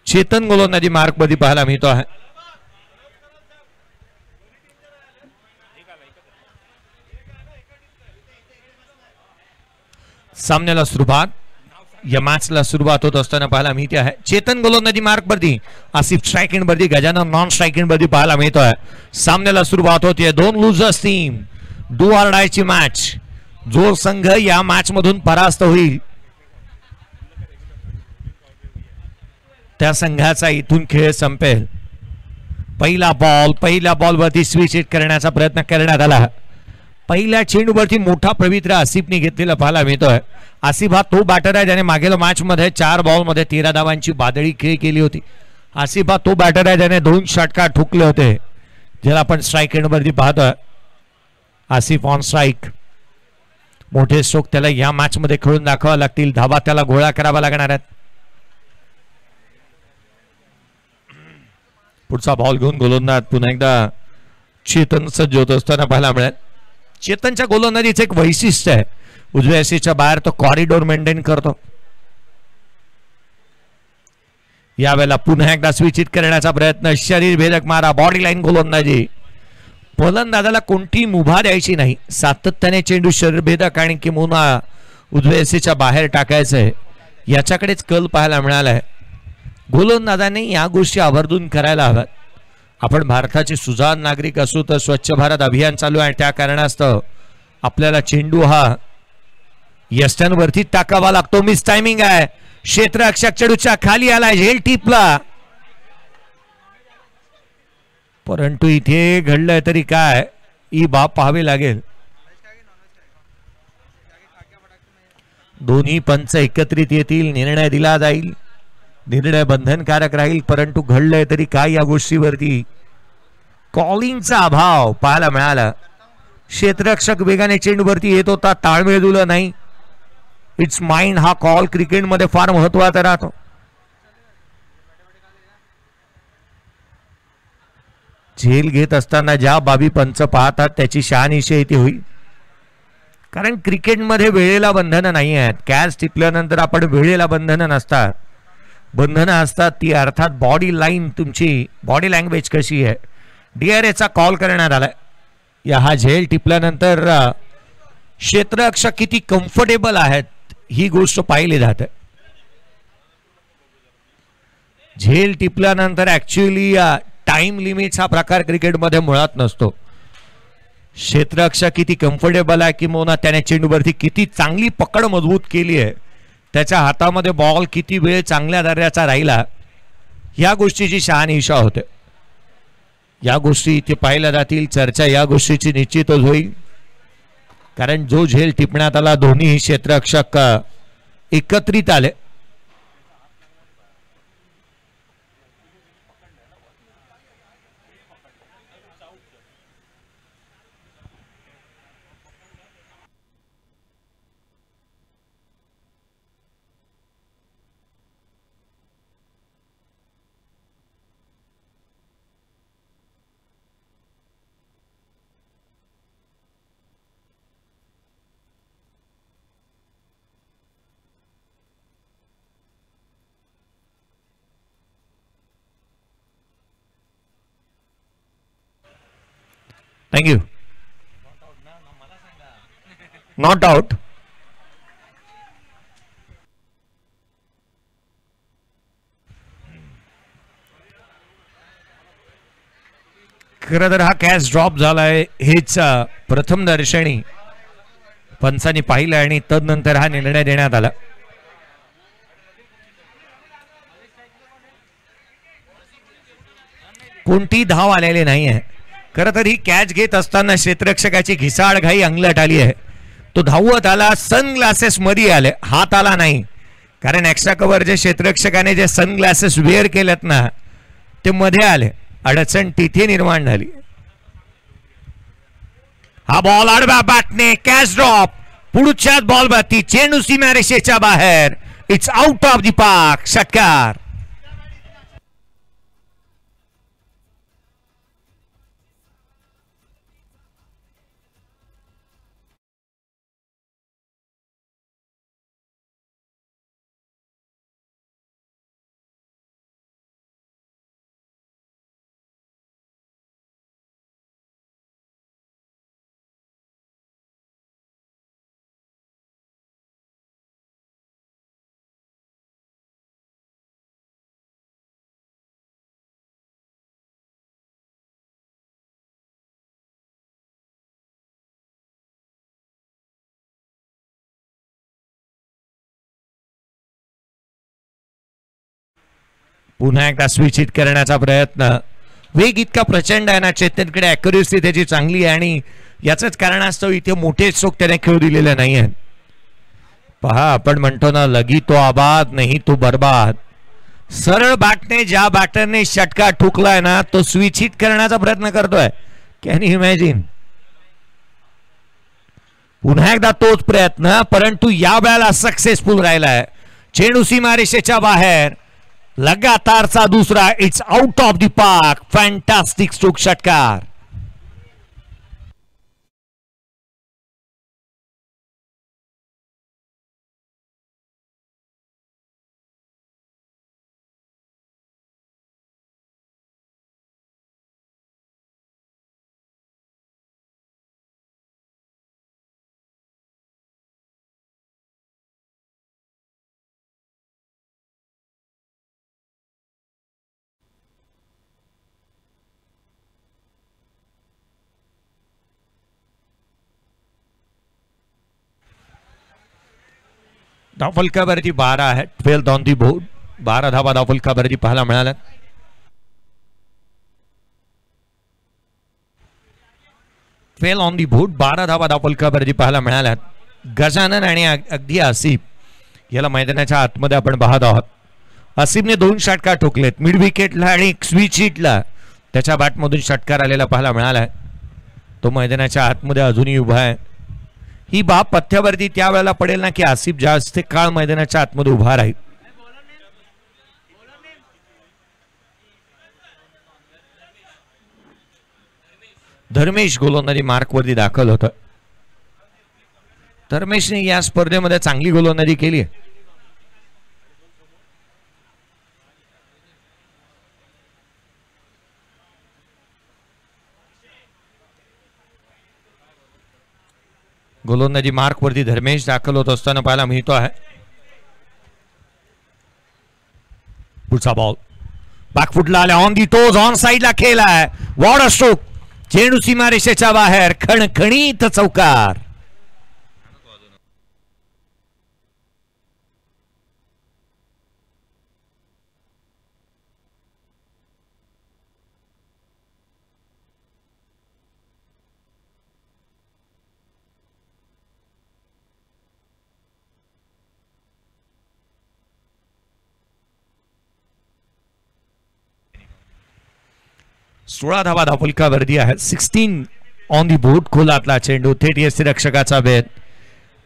चेतन गोलंदाजी मार्क मध्ये पाहायला मिळतो आहे. सामन्याला सुरुवात या मॅचला सुरुवात होत असताना पाहायला मिळते आहे. चेतन गोलंदाजी मार्क वरती, आसिफ स्ट्रायकिंग वरती, गजानन नॉन स्ट्रायकिंग वरती पाहायला मिळतो आहे. सामन्याला सुरुवात होते. दोन लुझर्स टीम, डू ऑर डायची मॅच. जो संघ या मॅच मधून परास्त होईल त्या संघाचा इथून खेळ संपेल. पहिला बॉल वरती स्विच हिट करण्याचा प्रयत्न करण्यात आला. पहिल्या चेंडूवरती मोठा पवित्र आसिफने घेतलेला पाहायला मिळतोय. आसिफ हा तो बॅटर आहे ज्याने मागील मॅच मध्ये 4 बॉलमध्ये 13 धावांची बादळी खेळ केली होती. आसिफ हा तो बॅटर आहे ज्याने 2 षटकार ठोकले होते, ज्याला आपण स्ट्राईक एंड वरती पाहतोय. Asif on strike. मोठे स्ट्रोक त्याला या मॅच मध्ये खेळून दाखवावे लागतील. धावा त्याला गोळा करावा लागणार आहेत. पुढचा बॉल घेऊन गोलंदाज पुन्हा एकदा चेतन सज्ज होत असताना पाहायला मिळेल. चेतनच्या गोलंदाजीचं एक वैशिष्ट्य आहे, उजव्या सीच्या बाहेर तो कॉरिडोर मेंटेन करतो. यावेळेला पुन्हा एकदा स्विच हिट करण्याचा प्रयत्न, शरीर भेदक मारा, बॉडी लाईन गोलंदाजी. फलंदाजाला कोणती मुभा द्यायची नाही, सातत्याने चेंडू शरीर भेदक आणि किंवा उजव्या सीच्या बाहेर टाकायचंय, याच्याकडेच कल पाहायला मिळालाय. गोलंदाजाने या गोष्टी आवर्जून करायला हव्यात. आपण भारताचे सुजाण नागरिक असू तर स्वच्छ भारत अभियान चालू आहे, त्या कारणास्तव आपल्याला चेंडू हा यष्टांवरती टाकावा लागतो. मिस टायमिंग आहे. क्षेत्ररक्षक चेंडूच्या खाली आलाय, झेल टिपला, परंतु इथे घडलंय तरी काय ही बाब पाहावी लागेल. दोन्ही पंच एकत्रित येतील, निर्णय दिला जाईल, निर्णय बंधनकारक राहील, परंतु घडलंय तरी काय या गोष्टीवरती कॉलिंगचा अभाव पाहायला मिळाला. क्षेत्ररक्षक वेगाने चेंडूवरती येत होता, ताळमेळ जुळला नाही. इट्स माइंड हा कॉल क्रिकेटमध्ये फार महत्वाचा राहतो. झेल घेत असताना ज्या बाबी पंच पाहतात त्याची शहानिशा इथे होईल, कारण क्रिकेटमध्ये वेळेला बंधनं नाही आहेत. कॅच टिपल्यानंतर आपण वेळेला बंधनं नसतात, बंधनं असतात ती अर्थात बॉडी लाईन, तुमची बॉडी लँग्वेज कशी आहे. DRAचा कॉल करण्यात आलाय. या हा झेल टिपल्यानंतर क्षेत्ररक्षक किती कम्फर्टेबल आहेत ही गोष्ट पाहिली जाते. झेल टिपल्यानंतर ऍक्च्युअली टाइम लिमिट हा प्रकार क्रिकेटमध्ये मुळात नसतो. क्षेत्ररक्षक किती कम्फर्टेबल आहे किंवा त्याने चेंडूवरती किती चांगली पकड मजबूत केली आहे, त्याच्या हातामध्ये बॉल किती वेळ चांगल्या दर्जाचा राहिला, या गोष्टीची शहानिशा होते. या गोष्टी इथे पाहिल्या जातील. चर्चा या गोष्टीची निश्चितच होईल, कारण जो झेल टिपण्यात आला दोन्ही क्षेत्ररक्षक एकत्रित आले. Thank you. Not out. खरं तर हा कॅच ड्रॉप झालाय हेच प्रथम दर्शनी पंचांनी पाहिलं आणि तदनंतर हा निर्णय देण्यात आला. कोणती धाव आलेली नाही आहे. खरं तर ही कॅच घेत असताना क्षेत्ररक्षकाची घिसाड घाई अंगलट आली आहे. तो धावत आला, सनग्लासेस मध्ये आले, हात आला नाही, कारण एक्स्ट्रा कव्हर जे क्षेत्ररक्षकाने जे सनग्लासेस वेअर केलेत ना ते मध्ये आले. अडचण तिथे निर्माण झाली. हा बॉल आडव्या बॅटने कॅच ड्रॉप, पुढच्याच बॉल वरती चेंडू सीमारेषेच्या बाहेर. It's out of the park. षटकार. पुन्हा एकदा स्विच हिट करण्याचा प्रयत्न. वेग इतका प्रचंड आहे ना चेतनकडे, ॲक्युरेसी त्याची चांगली आहे आणि याचंच कारणास्तव इथे मोठे स्ट्रोक त्याने खेळू दिलेले नाही आहेत. पहा आपण म्हणतो ना, लगी तो आबाद नाही तो बर्बाद. सरळ बॅटने ज्या बॅटरने षटका ठोकलाय ना तो स्विच हिट करण्याचा प्रयत्न करतोय. Can you imagine. पुन्हा एकदा तोच प्रयत्न, परंतु या वेळेला सक्सेसफुल राहिलाय. चेंडू सीमारेषेच्या बाहेर, लगातारचा दुसरा. It's out of the park. Fantastic stroke षटकार. धावफलकावरती 12 आहे. 12 ऑन दी बोर्ड. 12 धावा धावफलकावरती पाहायला मिळाल्या. Fell on the board. 12 धावा धावफलकावरती पाहायला मिळाल्यात. गजानन आणि अगदी आसिफ याला मैदानाच्या आतमध्ये आपण पाहत आहोत. आसिफने 2 षटकार ठोकलेत. मिड विकेटला आणि स्विच हिटला त्याच्या बॅटमधून षटकार आलेला पाहायला मिळाला. तो मैदानाच्या आतमध्ये अजूनही उभा आहे. ही बाब पथ्यावरती त्या वेळेला पडेल ना की आसिफ जास्त काळ मैदानाच्या आतमध्ये उभा राहील. धर्मेश गोलंदाजी मार्कवरती दाखल होतं. धर्मेशने या स्पर्धेमध्ये चांगली गोलंदाजी केली आहे. गोलंदाजी मार्कवरती धर्मेश दाखल होत असताना पाहायला मिळतो आहे. पुढचा बॉल बॅकफुटला आल्या. ऑन दी टोज, ऑन साइडला खेळलाय. What stroke. चेंडू सीमारेषेच्या बाहेर. खणखणीत चौकार. सोळा धावा धावफलकावरती आहे. 16 ऑन दी बोर्ड. खोलातला चेंडू थेट यष्टीरक्षकाचा भेद.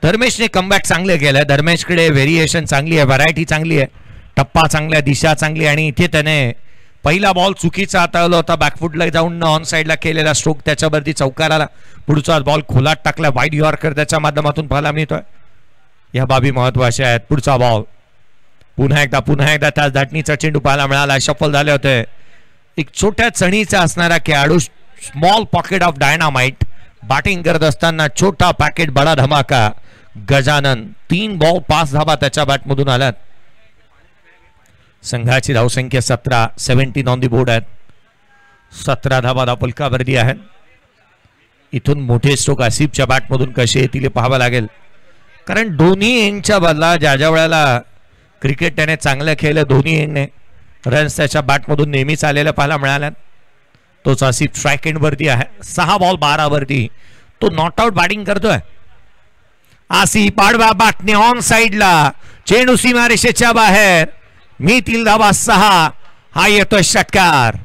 धर्मेशने कमबॅक चांगले केलं. धर्मेशकडे व्हेरिएशन चांगली आहे, व्हरायटी चांगली आहे, टप्पा चांगला, दिशा चांगली. आणि इथे त्याने पहिला बॉल चुकीचा हाताळला होता. बॅकफुटला जाऊन ऑन साइडला केलेला स्ट्रोक त्याच्यावरती चौकार आला. पुढचा बॉल खोलात टाकला. वाईड यॉर्कर त्याच्या माध्यमातून पाहायला मिळतोय. या बाबी महत्वाच्या आहेत. पुढचा बॉल पुन्हा एकदा त्या धाटणीचा चेंडू पाहायला मिळाला. शफल झाले होते. एक छोट्या चणीचा असणारा खेळाडू, small pocket of dynamite. Batting करत असताना छोटा पॅकेट बडा धमाका. गजानन 3 बॉल 5 धावा त्याच्या बॅटमधून आल्यात. संघाची धावसंख्या 17. 17 ऑन दी बोर्ड आहेत. 17 धावा धावफलकावरती आहेत. इथून मोठे स्ट्रोक आसिफच्या बॅटमधून कसे येतील हे पाहावं लागेल. कारण दोन्ही एंडच्या बदला ज्या वेळेला क्रिकेट त्याने चांगलं खेळलं, दोन्ही एंडने रन्स त्याच्या बॅटमधून नेहमीच आलेल्या पाहायला मिळाल्यात. तोच आसिफ स्ट्राईक एंड वरती आहे. 6 बॉल 12 वरती तो नॉट आउट बॅटिंग करतोय. आसिफ पाडवा बॅटने ऑन साइडला. चेंडू सीमारेषेच्या बाहेर. मिळतील धावा 6. हा येतोय षटकार.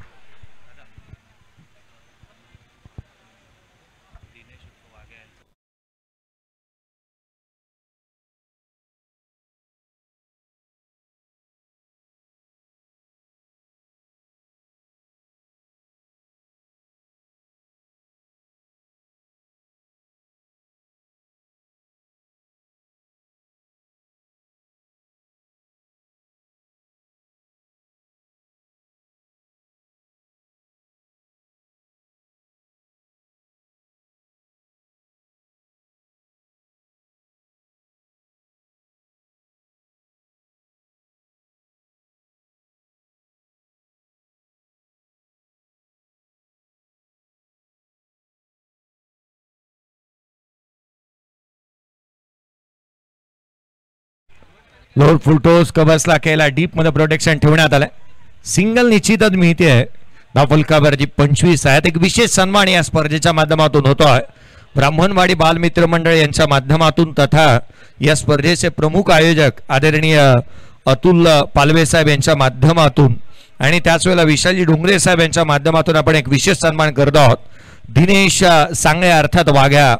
लोड फुलटोस कव्हर्सला केला. डीप मध्ये प्रोटेक्शन ठेवण्यात आलं. सिंगल निश्चितच मिळते. धावफलकावरती 25 आहेत. एक विशेष सन्मान या स्पर्धेच्या माध्यमातून होतोय. ब्राह्मणवाडी बालमित्र मंडळ यांच्या माध्यमातून तथा या स्पर्धेचे प्रमुख आयोजक आदरणीय अतुल पालवे साहेब यांच्या माध्यमातून आणि त्याच वेळेला विशालजी डोंगरे साहेब यांच्या माध्यमातून आपण एक विशेष सन्मान करत आहोत. दिनेश सांगळे अर्थात वाघ्या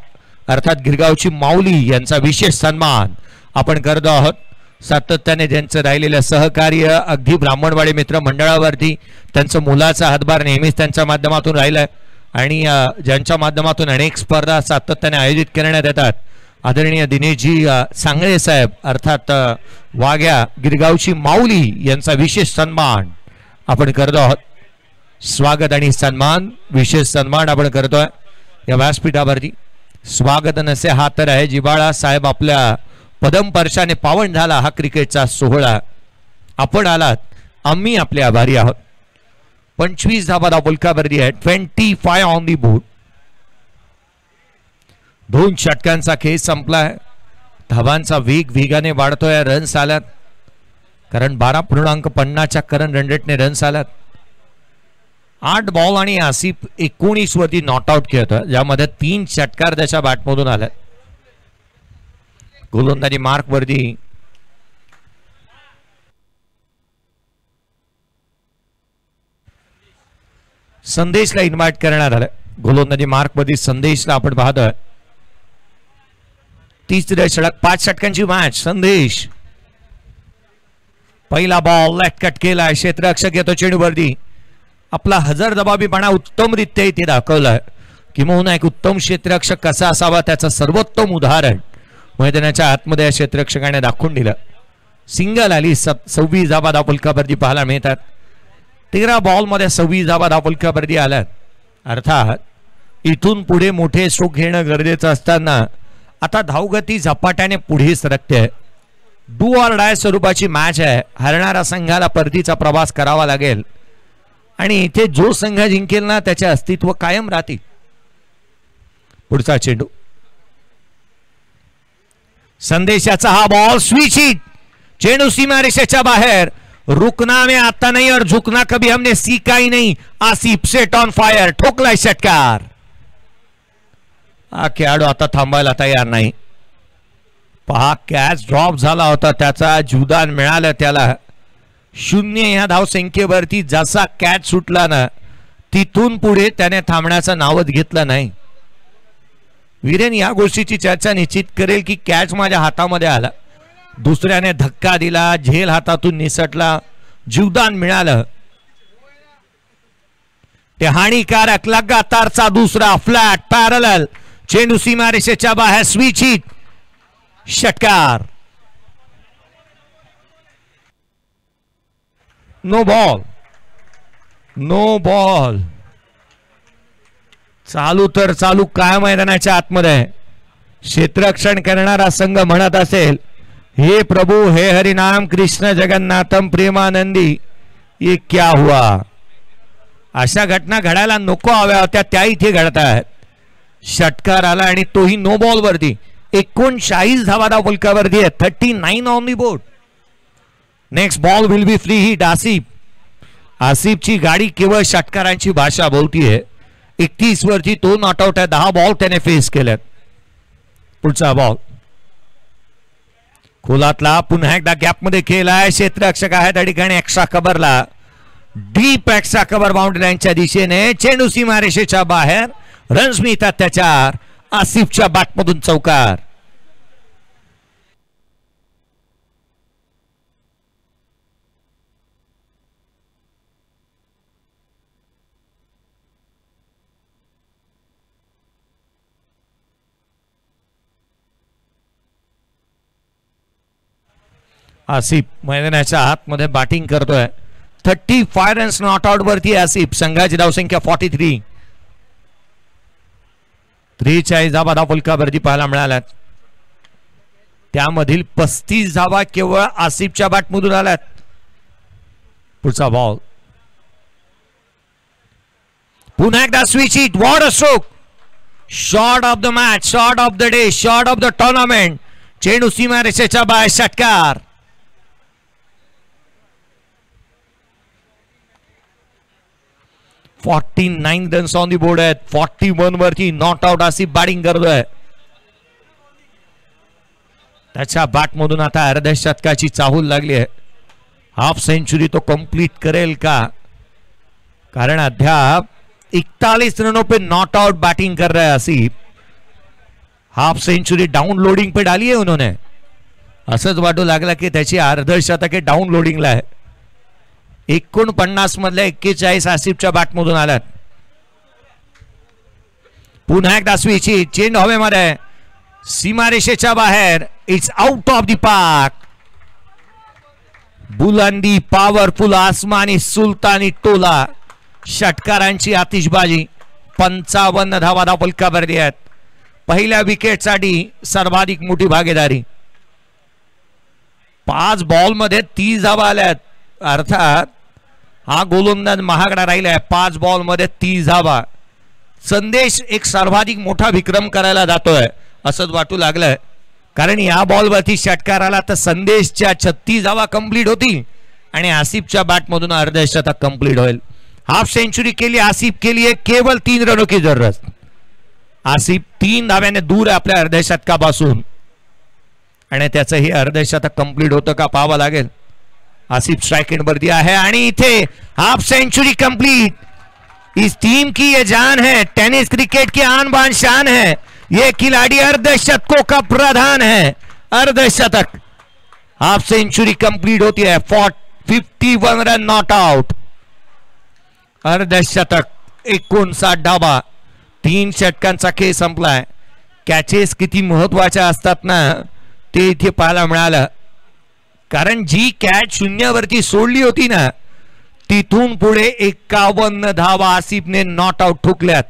अर्थात गिरगावची माऊली यांचा विशेष सन्मान आपण करत आहोत. सातत्याने ज्यांचं राहिलेलं सहकार्य अगदी ब्राह्मणवाडी मित्र मंडळावरती त्यांचं मुलाचा हातभार नेहमीच त्यांच्या माध्यमातून राहिलाय आणि ज्यांच्या माध्यमातून अनेक स्पर्धा सातत्याने आयोजित करण्यात येतात. आदरणीय दिनेशजी सांगळे साहेब अर्थात वाघ्या गिरगावची माऊली यांचा विशेष सन्मान आपण करतो आहोत. स्वागत आणि सन्मान विशेष सन्मान आपण करतोय या व्यासपीठावरती. स्वागत नसे हा तर आहे जिबाळा साहेब आपल्या पदमपर्शाने पावन झाला हा क्रिकेटचा सोहळा. आपण आलात आम्ही आपले आभारी आहोत. 25 धावा धावफलकावरती आहे. 25 ऑन दी बोर्ड. 2 षटकांचा खेळ संपलाय. धावांचा वेग वेगाने वाढतोय. रन्स आल्यात कारण 12.50च्या करंट रन रेटने रन्स आल्यात. 8 बॉल आणि आसिफ 19 वरती नॉट आउट खेळतोय ज्यामध्ये 3 षटकार त्याच्या बॅटमधून आल्यात. गोलंदाजी मार्क वरती संदेशला इन्व्हाइट करण्यात आलं. गोलंदाजी मार्क वरती संदेशला आपण पाहतोय. 30 षटक 5 षटकांची मॅच. संदेश पहिला बॉल लेफ्ट कट केलाय. क्षेत्ररक्षक येतो चेंडूवरती. आपला हजरजबाबीपणा उत्तमरित्या इथे दाखवलाय. किंवा एक उत्तम क्षेत्ररक्षक कसा असावा त्याचं सर्वोत्तम उदाहरण मैदानाच्या आतमध्ये या क्षेत्ररक्षकाने दाखवून दिलं. सिंगल आली. 26 धावा धावफलकावरती पाहायला मिळतात. 13 बॉल मध्ये 26 धावा धावफलकावरती आल्यात. अर्थात इथून पुढे मोठे स्ट्रोक घेणं गरजेचं असताना आता धावगती झपाट्याने पुढे सरकते. डू ऑर डाय स्वरूपाची मॅच आहे. हरणारा संघाला परतीचा प्रवास करावा लागेल आणि इथे जो संघ जिंकेल ना त्याचे अस्तित्व कायम राहतील. पुढचा चेंडू संदेशाचा हा बॉल स्विच हिट. चेंडू सीमारेषेच्या बाहेर. रुकना में आता नहीं और झुकना कभी हमने सीखा ही नहीं. Asif set on fire. ठोकलाय षटकार. हा खेळाडू आता थांबायला तयार नाही. पहा कॅच ड्रॉप झाला होता त्याचा जीवदान मिळालं त्याला. 0 या धावसंख्येवरती जसा कॅच सुटला ना तिथून पुढे त्याने थांबण्याचं नावच घेतलं नाही. वीरेन या गोष्टीची चर्चा निश्चित करेल की कॅच माझ्या हातामध्ये आला. दुसऱ्याने धक्का दिला. झेल हातातून निसटला. जीवदान मिळालं. ते हानिकारक लगातारचा दुसरा फ्लॅट पॅरलल. चेंडू सीमारेषेच्या बाहेर. Switch hit. षटकार. No ball. No ball. चालू तर चालू काय मैदानाच्या आतमध्ये. क्षेत्ररक्षण करणारा संघ म्हणत असेल हे प्रभू हे हरिनाम कृष्ण जगन्नाथम प्रेमानंदी ये क्या हुआ. अशा घटना घडायला नको हव्या होत्या त्या इथे घडत आहेत. षटकार आला आणि तोही नो बॉल वरती. 39 धावा धावफलकावरती आहे. 39 on the board. Next ball will be free hit. आसिफची गाडी केवळ षटकारांची भाषा बोलतीये. 31 वरती तो नॉट आउट आहे. 10 बॉल त्याने फेस केल्यात. पुढचा बॉल खोलातला पुन्हा एकदा गॅप मध्ये केलाय. क्षेत्ररक्षक आहे त्या ठिकाणी. एक्स्ट्रा कव्हरला डीप एक्स्ट्रा कव्हर बाउंड्री लाईनच्या दिशेने. चेंडू सीमारेषेच्या बाहेर. रन्स मिळतात त्याच्यावर. आसिफच्या बॅटमधून चौकार. आसिफ मैदानाच्या आतमध्ये बॅटिंग करतोय. 35 रन्स नॉट आउट वरती आसिफ. संघाची धावसंख्या 43. 43 धावा धावफलकावरती पाहायला मिळाल्यात. त्यामधील 35 धावा केवळ आसिफच्या बॅटमधून आल्यात. पुढचा बॉल पुन्हा एकदा switch hit. What a stroke. Shot of the match. Shot of the day. Shot of the tournament. चेंडू सीमारेषेच्या बाहेर. षटकार. 49 रन्स ऑन दी बोर्ड आहेत. 41 वरती नॉट आउट आसिफ बॅटिंग करतोय. त्याच्या बॅट मधून आता अर्ध्या शतकाची चाहूल लागली आहे. हाफ सेंचुरी तो कंप्लीट करेल का? कारण अद्याप 41 रनों पे नॉट आउट बैटिंग कर रहा है आसिफ. हाफ सेंचुरी डाउनलोडिंग पे डाली है उन्होंने. असंच वाटू लागला की त्याची अर्धशतके डाउनलोडिंगला आहे. 49 मधल्या 41 आसिफच्या बॅटमधून आल्यात. पुन्हा एकदा स्विच. चेंड हवेमध्ये सीमारेषेच्या बाहेर. It's out of the park. बुलंदी पॉवरफुल आसमानी सुलतानी टोला. षटकारांची आतिषबाजी. 55 धावा फलकावरती आहेत. पहिल्या विकेटसाठी सर्वाधिक मोठी भागीदारी. 5 बॉलमध्ये 30 धावा आल्यात. अर्थात हा गोलंदाज महागडा राहिलाय. 5 बॉलमध्ये 30 धावा. संदेश एक सर्वाधिक मोठा विक्रम करायला जातोय असंच वाटू लागलंय. कारण या बॉलवरती षटकार आला तर संदेशच्या 36 धावा कंप्लीट होतील आणि आसिफच्या बॅटमधून अर्धशतक कंप्लीट होईल. हाफ सेंचुरी के लिए आसिफ के लिए केवल 3 रनों की जरूरत. आसिफ 3 धाव्याने दूर आहे आपल्या अर्धशतकापासून आणि त्याचं हे अर्धशतक कंप्लीट होतं का पाहावं लागेल. आसिफ स्ट्राइक एंड वरती आहे आणि इथे हाफ सेंचुरी कंप्लीट. इस टीम की ये जान है. टेनिस क्रिकेट की आन बान शान है. ये खिलाड़ी अर्धशतकों का प्रधान है. अर्धशतक. हाफ सेंचुरी कंप्लीट होती है. 51 रन नॉट आउट. अर्धशतक. 59 धावा. 3 षटकांचा खेळ संपलाय. कॅचेस किती महत्वाच्या असतात ना ते इथे पाहायला मिळालं. कारण जी कॅच शून्यावरती सोडली होती ना तिथून पुढे 51 धावा आसिफने नॉट आउट ठोकल्यात.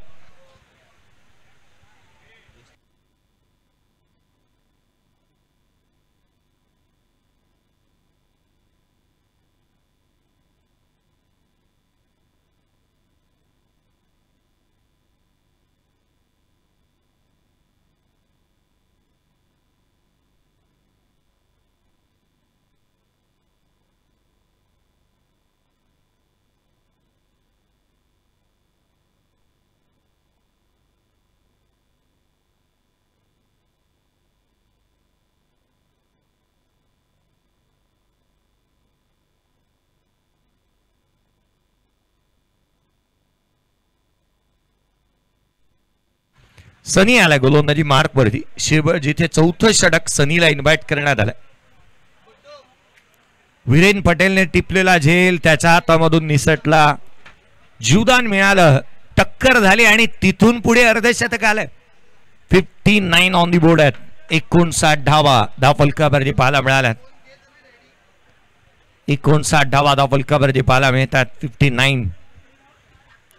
सनी आला गोलंदाजी मार्क वरती. जिथे 4थं षटक सनीला इन्व्हाइट करण्यात आलं. वीरेन पटेलने टिपलेला झेल त्याच्या हातामधून निसटला. जीवदान मिळालं. टक्कर झाली आणि तिथून पुढे अर्धशतक आलं. 59 ऑन दी बोर्ड आहेत. 59 धावा फलकावरती पाहायला मिळाल्यात. 59 धावा फलकावरती पाहायला मिळतात. 59.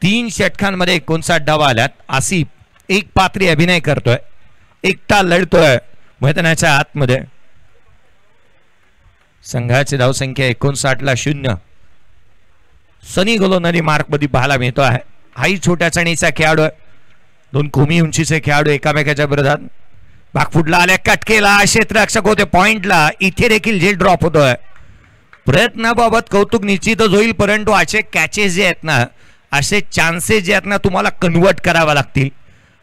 3 षटकांमध्ये 59 धावा आल्यात. आसिफ एक पात्री अभिनय करतोय. एकटा लढतोय मैदानाच्या आतमध्ये. संघाची धावसंख्या 59ला 0. सनी गोलंदाजी मार्क मध्ये पाहायला मिळतो आहे. हाही छोट्या चणीचा खेळाडू आहे. 2 कोमी उंचीचे खेळाडू एकामेकाच्या विरोधात. बागफुटला आल्या. कटकेला क्षेत्ररक्षक होते पॉइंटला. इथे देखील झेल ड्रॉप होतोय. प्रयत्नाबाबत कौतुक निश्चितच होईल परंतु असे कॅचेस जे आहेत ना असे चान्सेस जे आहेत ना तुम्हाला कन्वर्ट करावा लागतील.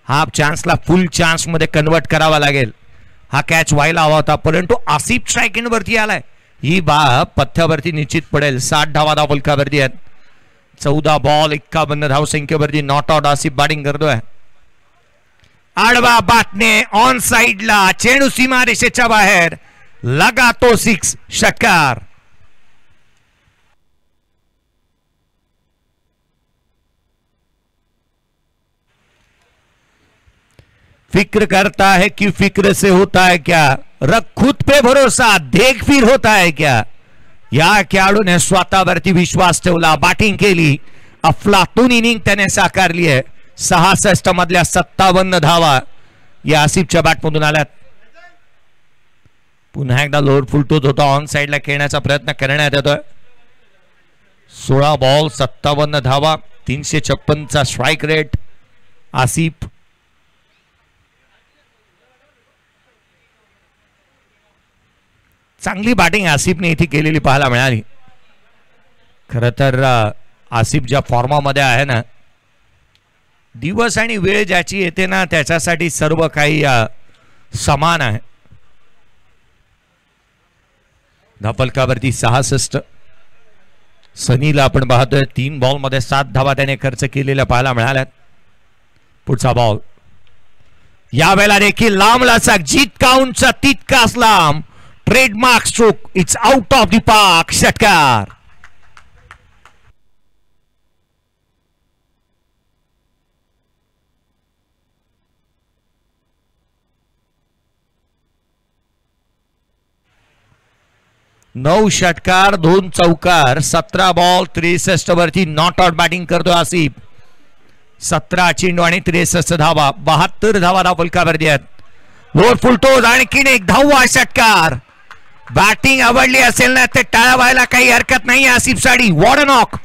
हा चान्सला फुल चान्स मध्ये कन्वर्ट करावा लागेल. हा कॅच व्हायला हवा होता परंतु आसिफ स्ट्राइक एंड वरती आलाय. ही बाब पथ्यावरती निश्चित पडेल. 60 धावा फलकावरती आहेत. 14 बॉल 51 धावसंख्येवरती नॉट आउट. आसिफ बॅटिंग करतोय. आडवा बाटने ऑन साइडला. चेंडू सीमा रेषेच्या बाहेर. लगा तो 6. षटकार. फिक्र करता है कि फिक्र से होता है क्या. रख खुद पे भरोसा. देख फिर होता है क्या. या खेळाडूने स्वतःवरती विश्वास ठेवला. बॅटिंग केली. अफलातून इनिंग त्याने साकारली आहे. 66 मधल्या 57 धावा या आसिफच्या बॅटमधून आल्यात. पुन्हा एकदा लोअर फुलटोच होता. ऑन साइडला खेळण्याचा प्रयत्न करण्यात येतोय. 16 बॉल 57 धावा. 356 चा स्ट्राइक रेट. आसिफ चांगली बॅटिंग आसिफने इथे केलेली पाहायला मिळाली. खरं तर आसिफ ज्या फॉर्मामध्ये आहे ना दिवस आणि वेळ ज्याची येते ना त्याच्यासाठी सर्व काही समान आहे. धापलकावरती 66. सनीला आपण पाहतोय 3 बॉलमध्ये 7 धावा त्याने खर्च केलेल्या पाहायला मिळाल्यात. पुढचा बॉल यावेळेला देखील लांब लचक, जितका उंच तितकाच लांब, trademark stroke, it's out of the park, षटकार. नऊ षटकार 2 चौकार, 17 बॉल 63 वरती नॉट आउट बॅटिंग करतो आसिफ. 17 चेंडू आणि 63 धावा, 72 धावा धापलकावरती आहेत. लोअर फुलटोज, आणखीन एक 10वा षटकार. बॅटिंग आवडली असेल ना ते टाळा व्हायला काही हरकत नाही आसिफ साठी. What a knock,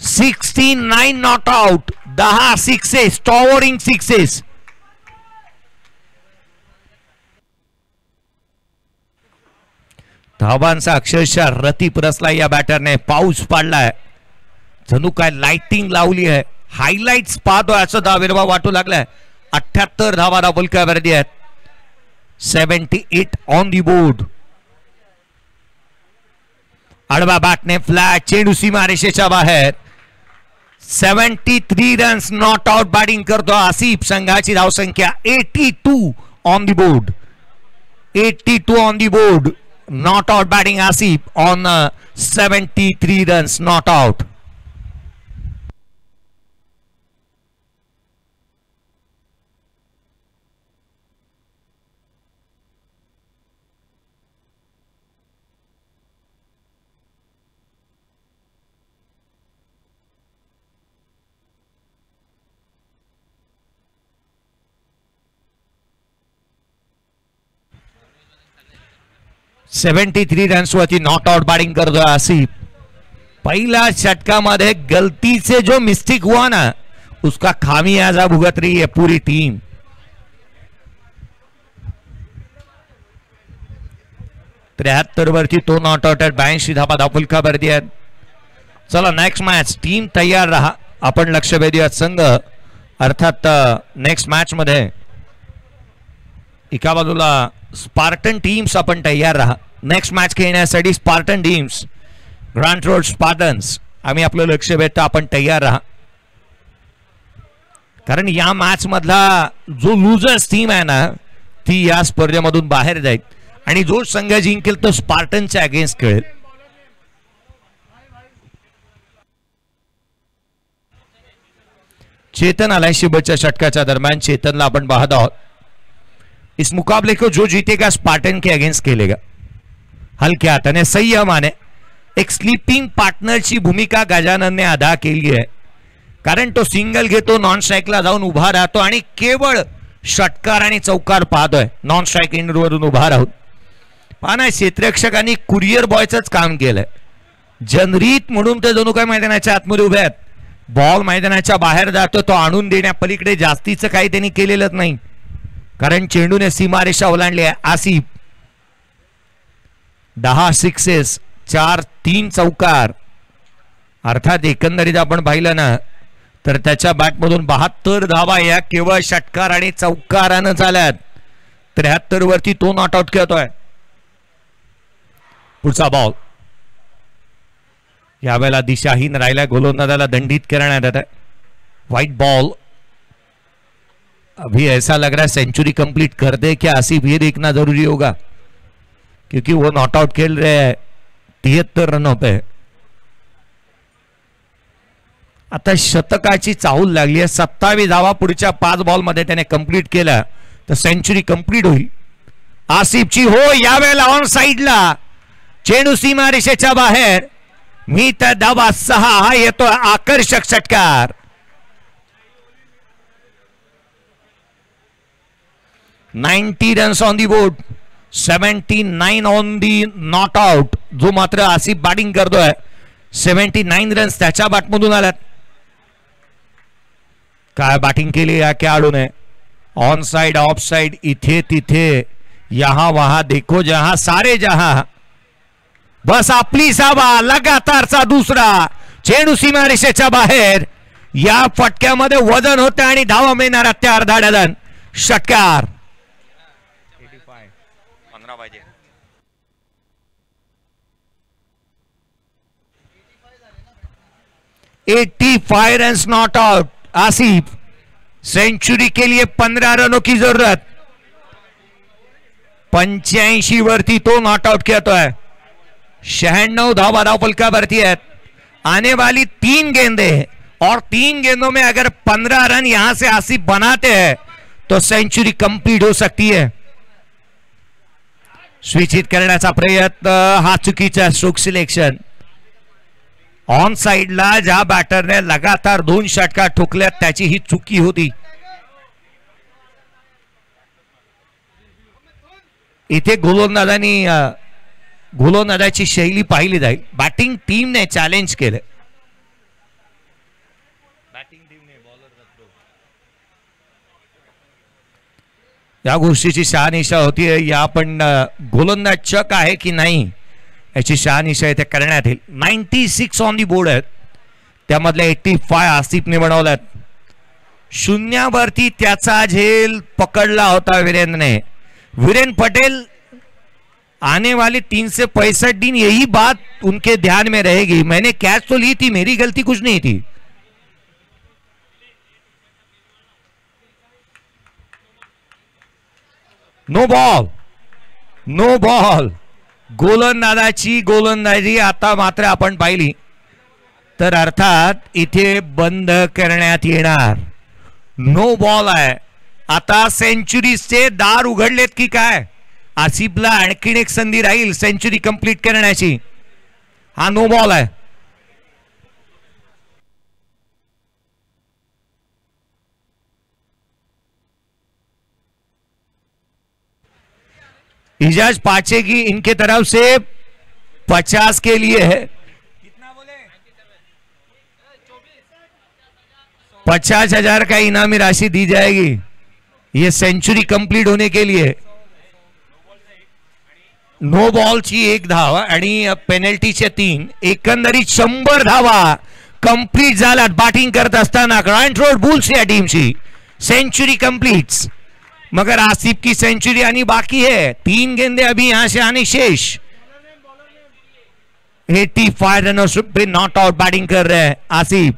69 not out, 10 sixes, towering sixes. धावांचा अक्षरशः रती परसला या बॅटरने. पाऊस पाडलाय, जणू काय लाइटिंग लावली आहे. हायलाइट्स पाहतोय असं दाविर्भाव वाटू लागलाय. 78 धावा धापलकावरती आहेत. 78 ऑन दी बोर्ड. आडवा बॅटने फ्लॅट, चेंडू सीमारेषेच्या बाहेर. 73 रन्स, नॉट आउट बॅटिंग करतो आसिफ. संघाची धावसंख्या 82 on the board. 82 on the board. Not out batting Asif on 73 runs, not out. Seventy runs वरती नॉट आउट बॅटिंग करतो आसिफ. पहला षटकामध्ये गलती से जो मिस्टेक हुआ ना उसका खामियाजा भुगत रही है पूरी टीम. त्र्याहत्तर वरती तो नॉट आउट आहे. 82 धावा धापलकावरती आहेत. चला नेक्स्ट मॅच, टीम तयार रहा. आपण लक्ष वेधूयात संघ, अर्थात नेक्स्ट मॅच मध्ये एका बाजूला स्पार्टन टीम्स आपण तयार रहा. नेक्स्ट मॅच खेळण्यासाठी Spartan teams, Grant road Spartans, आम्ही आपलं लक्ष वेधतो. आपण तयार रहा, कारण या मॅच मधला जो लुजर्स टीम आहे ना ती या स्पर्धेमधून बाहेर जाईल आणि जो संघ जिंकेल तो स्पार्टनच्या अगेन्स्ट खेळेल. चेतन आलाय शिबच्या षटकाच्या दरम्यान. चेतनला आपण पाहत आहोत. इस मुकाबले को जो जीतेगा स्पार्टन के अगेंस्ट खेलेगा. हलके हाताने संयमाने एक स्लीपिंग पार्टनरची भूमिका गजाननने अदा केली आहे. कारण तो सिंगल घेतो, नॉन स्ट्राईकला जाऊन उभा राहतो आणि केवळ षटकार आणि चौकार पाहतोय. नॉन स्ट्राईक एंडवरून उभा राहून पाहना. क्षेत्ररक्षकांनी कुरिअर बॉयचंच काम केलंय. जनरीत म्हणून ते जणू काय मैदानाच्या आतमध्ये उभे आहेत. बॉल मैदानाच्या बाहेर जातो, तो आणून देण्यापलीकडे जास्तीचं काही त्यांनी केलेलंच नाही. कारण चेंडूने सीमारेषा ओलांडली आहे. आसिफ 10 सिक्सेस, 4-3 चौकार. अर्थात एकंदरीत आपण पाहिलं ना तर त्याच्या बॅटमधून 72 धावा या केवळ षटकार आणि चौकारानं झाल्यात. 73 वरती तो नॉट आउट खेळतोय. पुढचा बॉल यावेळेला दिशाहीन राहिला. गोलंदाजाला दंडित करण्यात येत आहे. White ball. अभी ऐसा लग रहा है सेंचुरी कंप्लीट कर दे क्या आसिफ, ये देखना जरूरी होगा क्योंकि वो नॉट आउट खेल रहे हैं 73 रनों पे. आता शतकाची चाहूल लागली आहे. 27 धावा पुढच्या 5 बॉल मध्ये त्याने कंप्लीट केला तर सेंचुरी कंप्लीट होईल आसिफची. हो यावेळेला ऑन साइडला चेंडू सीमारेषेच्या बाहेर. मी तर धावा 6 हा येतो आकर्षक षटकार. $90 runs on the board, 79 on the not out. जो मात्र आसिफ बॅटिंग करतोय 79 रन्स त्याच्या बॅटमधून आल्यात. काय बॅटिंग केली या खेळाडूने. ऑन साइड, ऑफ साइड, इथे तिथे, यहां वहां, देखो जहां सारे जहां. बस आपली सावा लगातारचा दुसरा. चेंडू सीमारेषेच्या बाहेर. या फटक्यामध्ये वजन होते आणि धावा मिळणार त्या अर्धा डझन षटकार. 85 run not out. Asif century के लिए 15 रनों की जरूरत. 85 वरती तो नॉट आउट किया है. 96 धावा धावफलका भरती है. आने वाली 3 गेंदें और 3 गेंदों में अगर 15 रन यहां से आसिफ बनाते हैं तो सेंचुरी कंप्लीट हो सकती है. स्विच हिट करण्याचा प्रयत्न, हा चुकीचा स्ट्रोक सिलेक्शन. ऑन साइडला ज्या बॅटरने लगातार 2 षटकार ठोकल्यात त्याची ही चुकी होती. इथे गोलंदाजाची शैली पाहिली जाईल. बॅटिंग टीमने चॅलेंज केलं. या गोष्टीची शहानिशा होतीये. या पण गोलंदाज चक आहे की नाही याची शहानिशा इथे करण्यात येईल. 96 ऑन दी बोर्ड आहेत. त्यामधले 85 आसिफने बनवल्यात. शून्यावरती त्याचा झेल पकडला होता वीरेंद्रने. वीरेंद्र पटेल आने वाले 365 दिन यही बात उनके ध्यान में रहेगी. मैंने कैच तो ली थी, मेरी गलती कुछ नहीं थी. No ball, no ball. गोलंदाजाची गोलंदाजी आता मात्र आपण पाहिली तर अर्थात इथे बंद करण्यात येणार. नो बॉल आहे. आता सेंचुरीचे दार उघडलेत की काय? आसिफला आणखीन एक संधी राहील सेंचुरी कंप्लीट करण्याची. हा नो बॉल आहे. इजाज पाचेगी इनके तरफ से 50 के लिए है. कितना बोले? 50,000 का इनामी राशि दी जाएगी ये सेंचुरी कंप्लीट होने के लिए. नो बॉलची 1 धाव आणि पेनल्टीचे 3. एकंदरीत 100 धावा कंप्लीट झाल्यात बॅटिंग करत असताना ग्रँटरोड बुल्स या टीमची. Century complete. मगर आसिफ की सेंचुरी आनी बाकी है. 3 गेंदे अभी यहां से आने शेष. 85 रनों पे नॉट आउट बैटिंग कर रहे हैं आसिफ.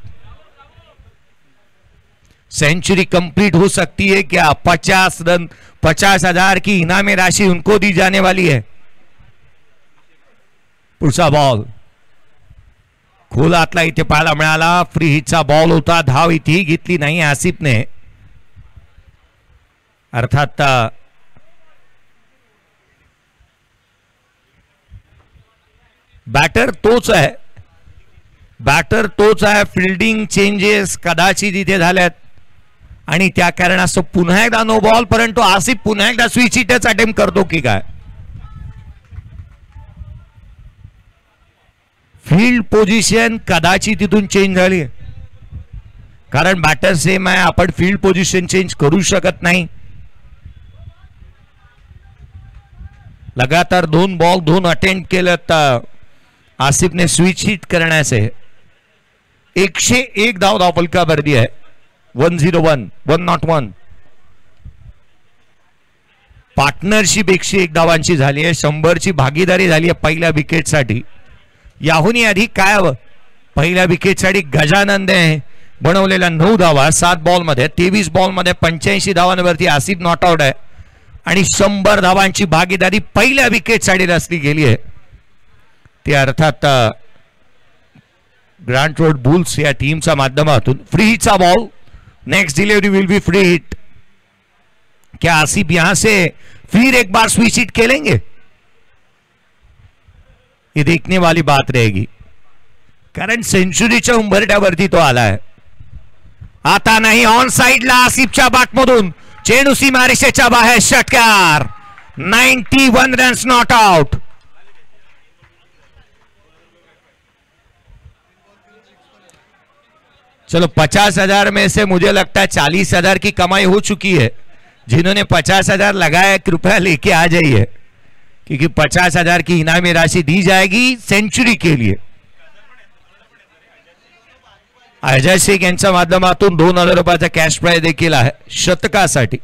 सेंचुरी कंप्लीट हो सकती है क्या? 50 रन, 50,000 की इनामी राशि उनको दी जाने वाली है. पुढचा बॉल खोलातला इथे पाहायला मिळाला. फ्री हिटचा बॉल होता. धाव इथे घेतली नाही आसिफने. अर्थात बॅटर तोच आहे. बॅटर तोच आहे. फिल्डिंग चेंजेस कदाचित इथे झाल्यात आणि त्या कारणास्तव पुन्हा एकदा नो बॉल. परंतु आसिफ पुन्हा एकदा स्विच हिटच अटेम्प्ट करतो की काय? फील्ड पोझिशन कदाचित तिथून चेंज झाली कारण बॅटर सेम आहे. आपण फील्ड पोझिशन चेंज करू शकत नाही. लगातार 2 बॉल 2 अटेम्प्ट केलेत आसिफने स्विच हिट करण्याचे. 101 धाव धावफलका भरली आहे. 101 पार्टनरशिप 101 धावांची झाली आहे. 100 ची भागीदारी झाली आहे पहिल्या विकेटसाठी. याहूनही अधिक काय हवं? पहिल्या विकेटसाठी गजानंदने बनवलेल्या 9 धावा 7 बॉलमध्ये. 23 बॉलमध्ये 85 धावांवरती आसिफ नॉट आउट आहे आणि 100 धावांची भागीदारी पहिल्या विकेटसाठी रचली गेली आहे. ते अर्थात ग्रँटरोड बुल्स या टीमच्या माध्यमातून. फ्री हिटचा ball. Next delivery will be free hit. क्या आसिफ यहां से फिर एक बार स्विच हिट खेलेंगे? ये देखने वाली बात रहेगी कारण सेंचुरीच्या उंबरठ्यावरती तो आलाय. आता नाही. ऑन साइडला आसिफच्या बॅटमधून चेंडू सीमारेषेच्या बाहेर. षटकार. 91 रन्स नॉट आउट. चलो 50,000 में से मुझे लगता है 40,000 की कमाई हो चुकी है. जिन्होंने 50,000 लगाया कृपया लेके आ जाइए क्योंकि 50,000 की इनामी राशि दी जाएगी सेंचुरी के लिए. अजय शेख यांच्या माध्यमातून 2000 रुपयाचा कॅश प्राइज देखील आहे शतकासाठी.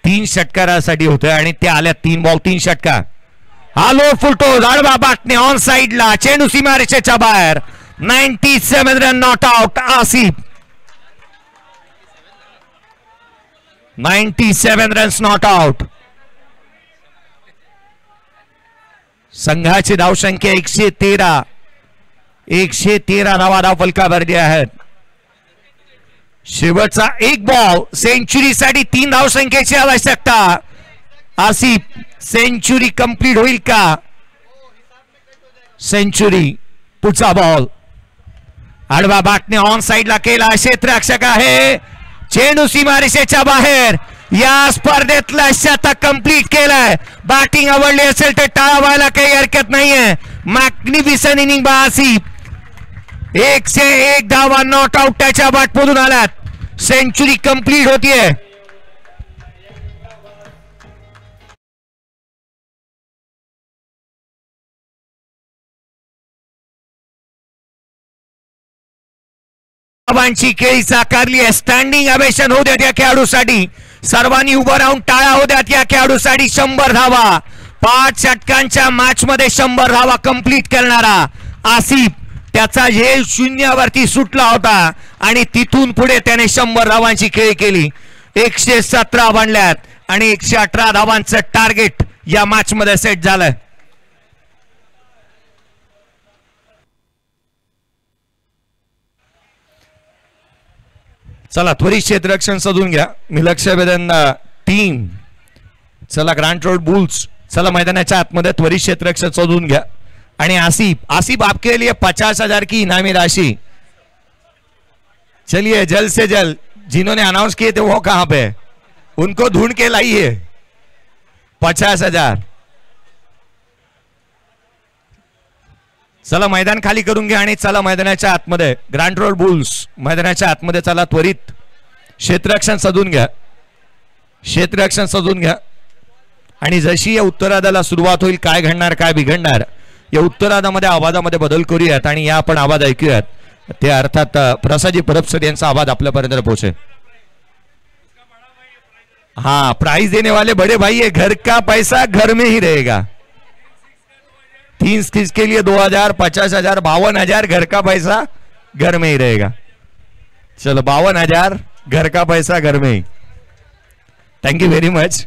3 षटकारासाठी होते आणि ते आल्या 3 बॉल 3 षटकार. हा लो फुलटो आडवा बाटणे ऑन साइडला चेंडू सीमारेषेच्या बाहेर. 97 run not out Asif. 97 runs not out. संघाची धावसंख्या 113. 113 धावा फलकावरती आहेत. शेवटचा एक बॉल सेंचुरीसाठी 3 धावसंख्येची आवश्यकता. आसिफ सेंचुरी कंप्लीट होईल का? सेंचुरी. पुढचा बॉल आडवा बाटणे ऑन साइडला केला. क्षेत्ररक्षक आहे. चेंडू सीमारेषेच्या बाहेर. या स्पर्धेतला शतक कंप्लीट केलाय. बॅटिंग आवडली असेल तर टाळा व्हायला काही हरकत नाहीये. मॅग्निफिसंट इनिंग बा आसिफ. 101 धावा नॉट आउट त्याच्या बाटमधून आल्यात. सेंचुरी कंप्लीट होतीये. धावांची खेळी साकारली आहे. स्टँडिंग अवेशन होऊ द्यात या खेळाडूसाठी. सर्वांनी उभं राहून टाळा होऊ द्यात या खेळाडूसाठी. 100 धावा 5 षटकांच्या मॅच मध्ये 100 धावा कंप्लीट करणारा आसिफ. त्याचा झेल शून्यावरती सुटला होता आणि तिथून पुढे त्याने 100 धावांची खेळी केली. 117 बनल्यात आणि 118 धावांचं टार्गेट या मॅच मध्ये सेट झालंय. चला त्वरित क्षेत्ररक्षण शोधून घ्या. मी लक्ष वेधन टीम. चला ग्रँट रोड बुल्स. चला मैदानाच्या आतमध्ये त्वरित क्षेत्ररक्षण शोधून घ्या. आणि आसिफ आपके लिए 50,000 की इनामी राशि. चलिए जल्द से जल्द जिन्होंने अनाउंस किए थे वो कहां पे, उनको ढूंढ के लाइए. 50,000. चला मैदान खाली करून घ्या आणि चला मैदानाच्या आतमध्ये. ग्रँट रोड बुल्स मैदानाच्या आतमध्ये. चला त्वरित क्षेत्ररक्षण शोधून घ्या. क्षेत्ररक्षण शोधून घ्या. आणि जशी या उत्तरार्धाला सुरुवात होईल काय घडणार काय बिघडणार या उत्तरार्धामध्ये आवाजामध्ये बदल करूयात आणि या आपण आवाज ऐकूयात. ते अर्थात प्रसादजी परबसर यांचा आवाज आपल्यापर्यंत पोहोचेल. हाँ प्राइज देने वाले बड़े भाई है. घर का पैसा घर में ही रहेगा. 3 स्किल्स के लिए 2,000 50,000 52,000 घर का पैसा घर में ही रहेगा. चलो 52,000 घर का पैसा घर में ही. Thank you very much.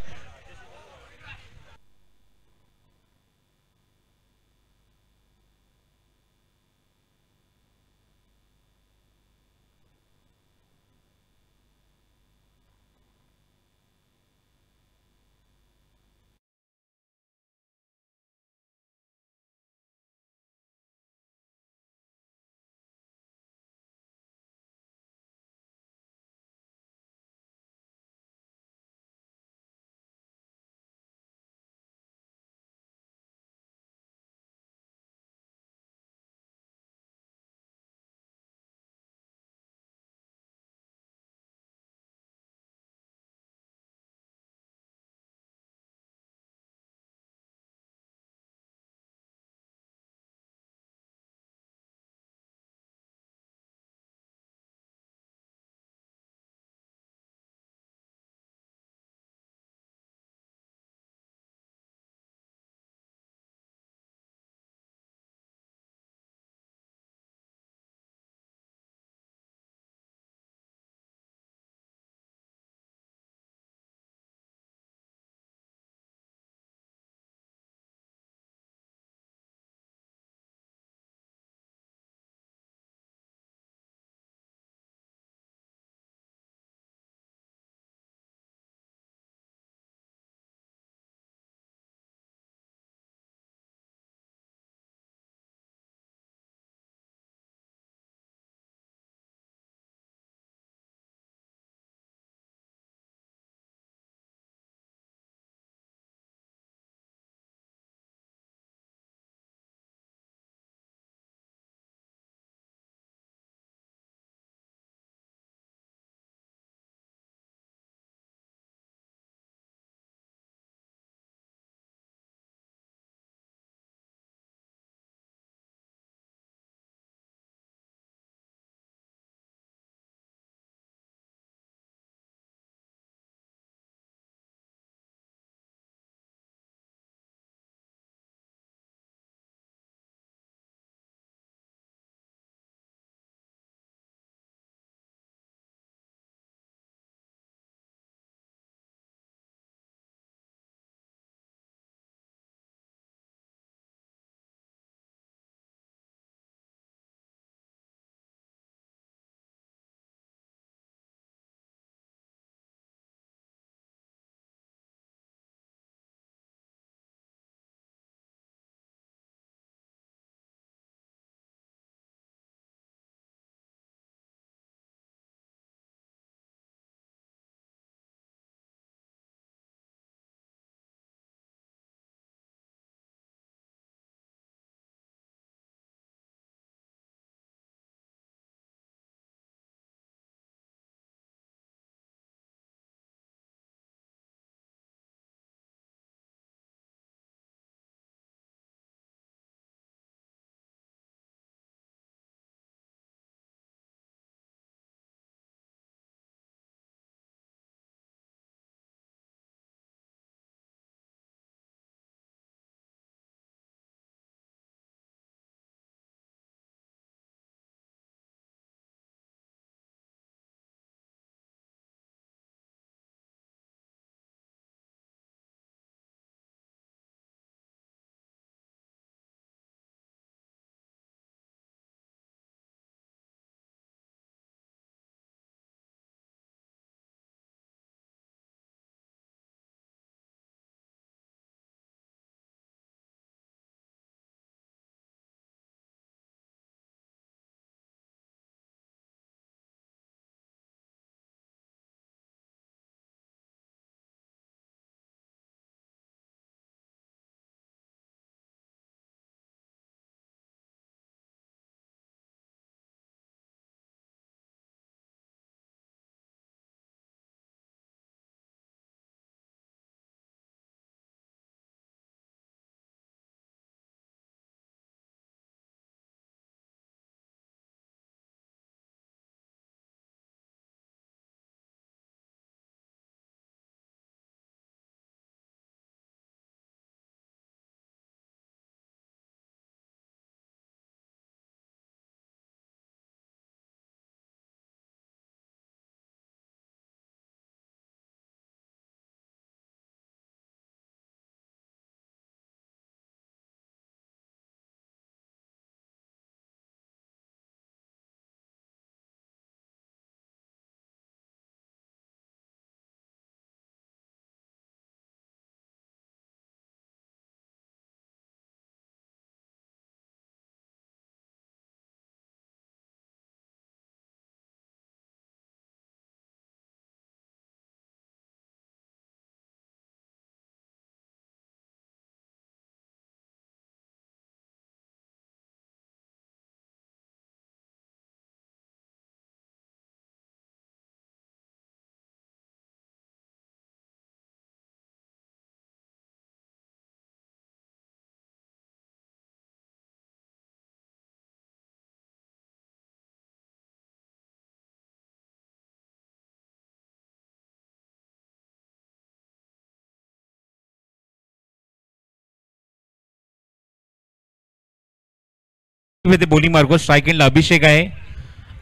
Bowling मार्ग स्ट्राईक एंडला अभिषेक आहे.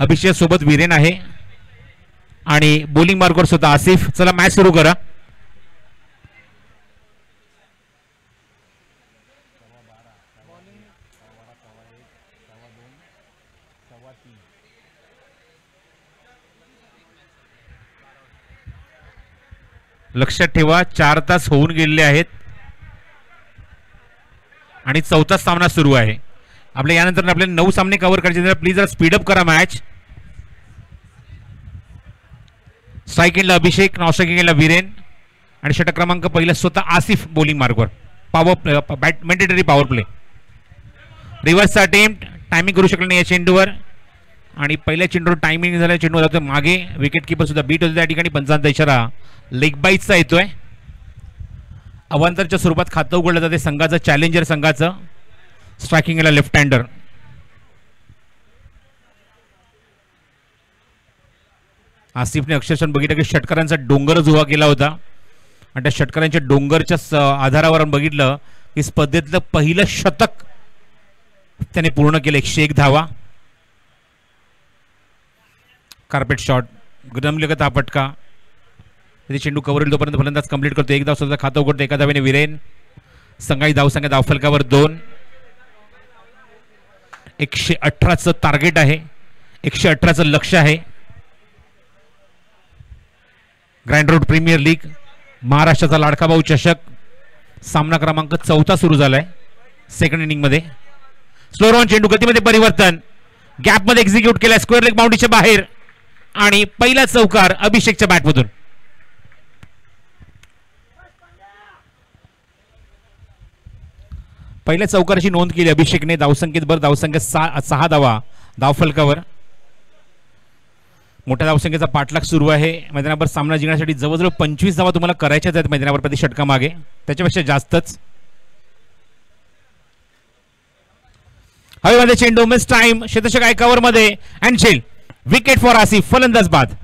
अभिषेक सोबत वीरेन आहे आणि बॉलिंग मार्गवर स्वतः आसिफ. चला मॅच सुरू करा. लक्षात ठेवा 4 तास होऊन गेलेले आहेत आणि चौथा सामना सुरू आहे. आपल्या यानंतर आपल्याला 9 सामने कव्हर करायचे. प्लीज जरा स्पीडअप करा मॅच. स्ट्राईक एंडला अभिषेक, नॉन स्ट्राईक एंडला वीरेन आणि षटक क्रमांक पहिला स्वतः आसिफ बॉलिंग मार्गवर. Mandatory power play. रिव्हर्सचा अटेम्प्ट टायमिंग करू शकला नाही या चेंडूवर आणि पहिल्या चेंडूवर टायमिंग झाल्या. चेंडू जातो मागे. विकेट किपर सुद्धा बीट होते त्या ठिकाणी. पंचांचा इशारा लेग बाईटचा येतोय. अवांतरच्या स्वरूपात खातं उघडलं जाते संघाचं, चॅलेंजर संघाचं. स्ट्रायकिंगला लेफ्ट हँडर. आसिफने अक्षरशः बघितलं की षटकारांचा डोंगरच उभा केला होता आणि त्या षटकारांच्या डोंगरच्या आधारावर बघितलं की स्पर्धेतलं पहिलं शतक त्याने पूर्ण केलं. 101 धावा. कार्पेट शॉट गरमलगत हा फटका. चेंडू कव्हर होईल तोपर्यंत फलंदाज कंप्लीट करतो. 1 धाव सुद्धा खातं उघडतो. एका धावेने वीरेन. संघाची धावसंख्या धावफलकावर 2. 118चं टार्गेट आहे. 118चं लक्ष आहे. ग्रँड रोड प्रीमियर लीग महाराष्ट्राचा लाडका भाऊ चषक सामना क्रमांक 4 सुरू झालाय. सेकंड इनिंग मध्ये स्लो रॉन चेंडू गतीमध्ये परिवर्तन. गॅप मध्ये एक्झिक्यूट केलाय. स्क्वेअर लेग बाउंड्रीच्या बाहेर आणि पहिला चौकार अभिषेकच्या बॅटमधून. पहिल्या चौकाराची नोंद केली अभिषेकने. धावसंख्येत भर. धावसंख्या 6 धावा धावफलकावर. मोठ्या धावसंख्येचा पाठलाग सुरू आहे. मैदानावर सामना जिंकण्यासाठी जवळजवळ 25 धावा तुम्हाला करायच्याच आहेत मैदानावर प्रति षटका मागे, त्याच्यापेक्षा जास्तच. हवेमध्ये चेंडू. Miss time. शतक एकावर मध्ये अँड शेल. Wicket for Asif. फलंदाज बाद.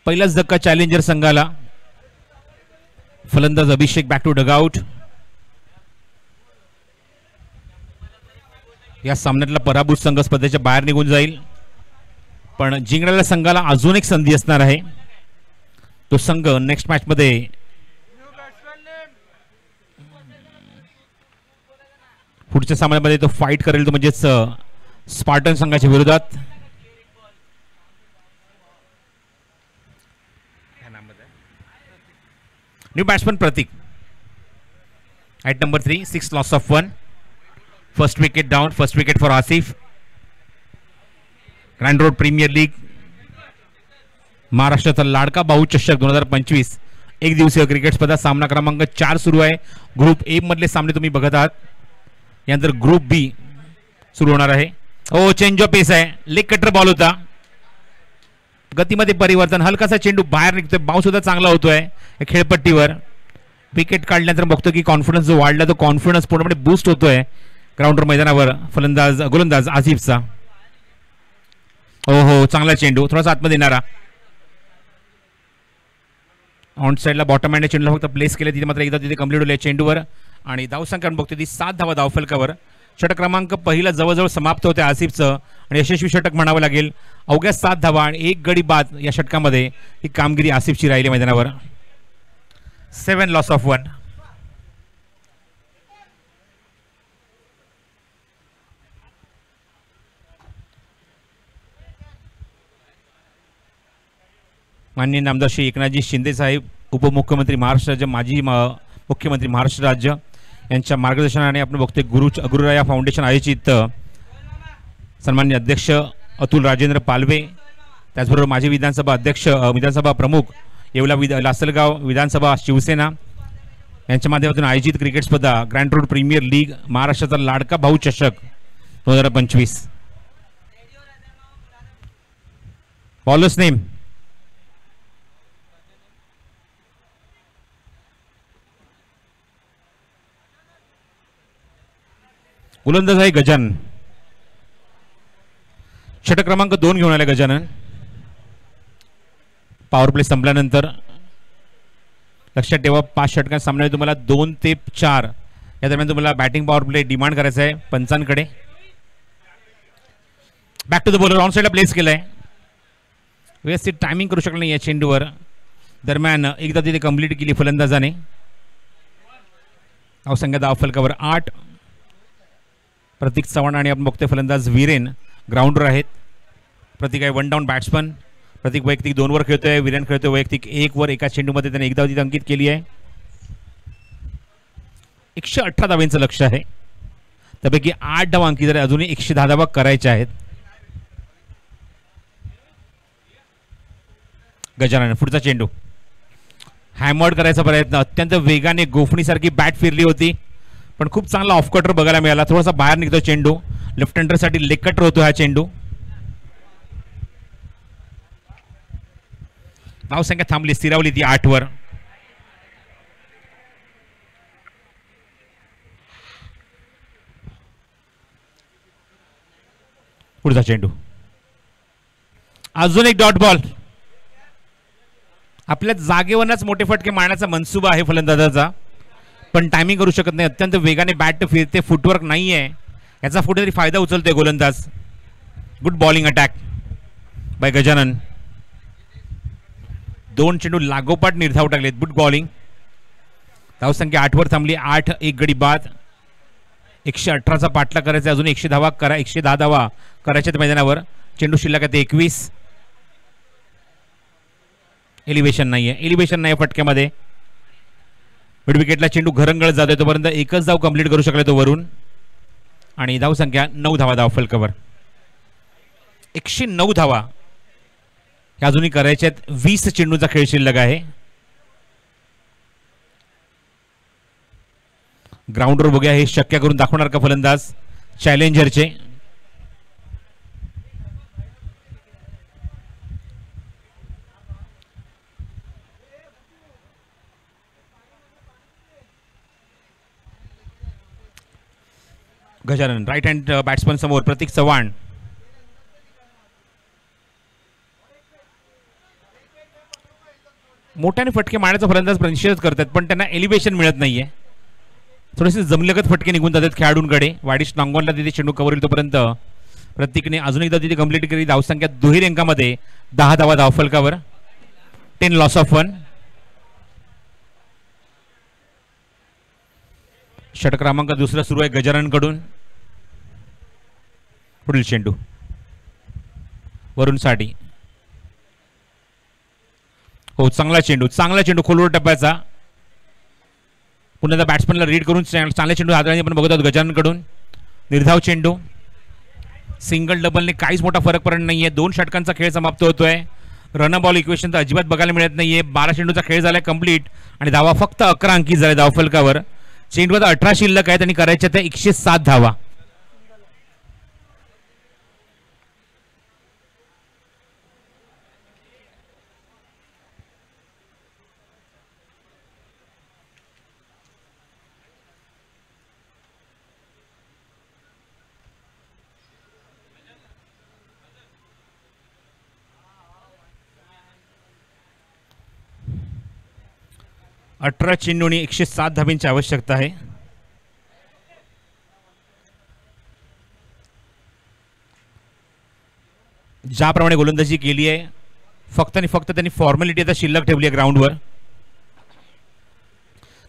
पहिलाच धक्का चॅलेंजर संघाला. फलंदाज अभिषेक बॅक टू डगआउट. या सामन्यातला पराभूत संघ स्पर्धेच्या बाहेर निघून जाईल, पण जिंकणाऱ्या संघाला अजून एक संधी असणार आहे. तो संघ नेक्स्ट मॅच मध्ये पुढच्या सामन्यामध्ये तो फाईट करेल, तो म्हणजेच स्पार्टन संघाच्या विरोधात. New batsman Prateek at number 3, 6 loss of 1. First wicket down. First wicket for Asif. Grand road premier league महाराष्ट्राचा लाडका भाऊ चषक 2025 एक दिवसीय क्रिकेट स्पर्धा सामना क्रमांक 4 सुरू आहे. ग्रुप ए मधले सामने तुम्ही बघत आहात. यानंतर ग्रुप बी सुरू होणार आहे. ओ चेंज ऑफ पेस आहे. लेग कटर बॉल होता. गतीमध्ये परिवर्तन. हलकासा चेंडू बाहेर निघतोय. बाउन्स सुद्धा चांगला होतोय खेळपट्टीवर. विकेट काढल्यानंतर बघतो की कॉन्फिडन्स जो वाढला तो कॉन्फिडन्स पूर्णपणे बूस्ट होतोय ग्राउंडवर मैदानावर गोलंदाज आसिफचा. हो हो चांगला चेंडू. थोडासा आतमध्ये येणारा. ऑन साईडला बॉटम हँड चेंडूला फक्त प्लेस केले. तिथे मात्र एकदा तिथे कंप्लीट होईल चेंडूवर आणि धावसंख्या बघतो ती 7 धावा धावफलकावर. षटक क्रमांक पहिला जवळजवळ समाप्त होते आसिफचं आणि यशस्वी षटक म्हणावं लागेल. अवघ्या 7 धावा आणि 1 गडी बाद या षटकामध्ये ही कामगिरी आसिफची राहिली मैदानावर. 7 लॉस ऑफ 1. माननीय नामदार श्री एकनाथजी शिंदे साहेब उपमुख्यमंत्री महाराष्ट्र राज्य, माजी मुख्यमंत्री महाराष्ट्र राज्य यांच्या मार्गदर्शनाने आपण बघतोय गुरुराया फाउंडेशन आयोजित सन्माननीय अध्यक्ष अतुल राजेंद्र पालवे, त्याचबरोबर माजी विधानसभा प्रमुख येवला लासलगाव विधानसभा शिवसेना यांच्या माध्यमातून आयोजित क्रिकेट स्पर्धा ग्रँड रोड प्रीमियर लीग महाराष्ट्राचा लाडका भाऊ चषक 2025. बॉलर्स नेम गोलंदाज आहे गजानन. षटक क्रमांक 2 घेऊन आले गजानन. पॉवर प्ले संपल्यानंतर लक्षात ठेवा 5 षटकांच्या सामन्यात तुम्हाला 2 ते 4 या दरम्यान तुम्हाला बॅटिंग पॉवर प्ले डिमांड करायचा आहे पंचांकडे. Back to the bowler on साईडला प्लेस केलाय. व्यवस्थित टायमिंग करू शकलं नाही या चेंडूवर. दरम्यान एकदा तिथे कंप्लीट केली फलंदाजाने. धावसंख्या धाव फलकावर 8. प्रतीक चव्हाण आणि आपण बघतोय फलंदाज वीरेन ग्राउंडवर आहेत. प्रतीक आहे 1 डाऊन बॅट्समन. प्रतीक वैयक्तिक 2 वर खेळतोय. वीरेन खेळतोय वैयक्तिक 1 वर. एका चेंडूमध्ये त्याने एकदा तिथे अंकित केली आहे. 118 धावांचं लक्ष आहे. त्यापैकी 8 धावा अंकित झाले. अजूनही 110 धावा करायच्या आहेत. गजानन पुढचा चेंडू हॅमर्ड करायचा प्रयत्न. अत्यंत वेगाने गोफणीसारखी बॅट फिरली होती पण खूप चांगला ऑफ कटर बघायला मिळाला. थोडासा बाहेर निघतो चेंडू. लेफ्ट हँडरसाठी लेग कटर होतो हा चेंडू. धावसंख्या थांबली स्थिरावली ती 8 वर. पुढचा चेंडू अजून एक डॉट बॉल. आपल्या जागेवरच मोठे फटके मारण्याचा मनसुबा आहे फलंदाजाचा पण टायमिंग करू शकत नाही. अत्यंत वेगाने बॅट फिरते. फुटवर्क नाही आहे. याचा कुठेतरी फायदा उचलतोय गोलंदाज. Good bowling attack by Gajanan. 2 चेंडू लागोपाठ निर्धाव टाकलेत. Good bowling. धावसंख्या 8 वर थांबली. 8 एक गडी बाद. 118चा पाठला करायचा. अजून 110 धावा करायच्या मैदानावर. चेंडू शिल्लक आहे 21. एलिव्हेशन नाहीये. एलिव्हेशन नाही फटक्यामध्ये. मिड विकेटला चेंडू घरंगळत जातोय. तोपर्यंत एकच धाव कंप्लीट करू शकला तो वरून. आणि धावसंख्या 9 धावा धाव फलकावर. 109 धावा अजूनही करायच्यात. 20 चेंडूचा खेळ शिल्लक आहे. ग्राउंडवर बघूया हे शक्य करून दाखवणार का फलंदाज चॅलेंजरचे. गजानन राईट हँड बॅट्समन समोर प्रतीक चव्हाण. मोठ्याने फटके मारण्याचा फलंदाज निश्चितच करतात पण त्यांना एलिव्हेशन मिळत नाहीये. थोडेसे जमलगत फटके निघून जातात खेळाडूंकडे. वाडिश नांगोनला तिथे चेंडू कव्हर होईल तोपर्यंत प्रतीकने अजून एकदा तिथे कंप्लीट केली. धावसंख्या दुहेरी अंकामध्ये 10 धावा धाव फलकावर. 10 लॉस ऑफ 1. षटक क्रमांक 2 सुरू आहे गजाननकडून. पुढील चेंडू वरून साठी. हो चांगला चेंडू खोलवर टप्प्याचा. पुन्हा बॅट्समनला रीड करून चांगला चेंडू हाताळणी आपण बघत आहोत गजाननकडून. निर्धाव चेंडू. सिंगल डबलने काहीच मोठा फरक पडत नाहीये. 2 षटकांचा खेळ समाप्त होतोय. रन बॉल इक्वेशन तर अजिबात बघायला मिळत नाहीये. 12 चेंडूचा खेळ झालाय कंप्लीट आणि धावा फक्त 11 अंकित झाले धाव फलकावर. चेंडूवर 18 शिल्लक आहेत आणि करायच्या त्या 107 धावा. अठरा चेंडूंनी 107 धावांची आवश्यकता आहे. ज्याप्रमाणे गोलंदाजी केली आहे फक्त आणि फक्त त्यांनी फॉर्मॅलिटी आता शिल्लक ठेवली आहे ग्राउंडवर.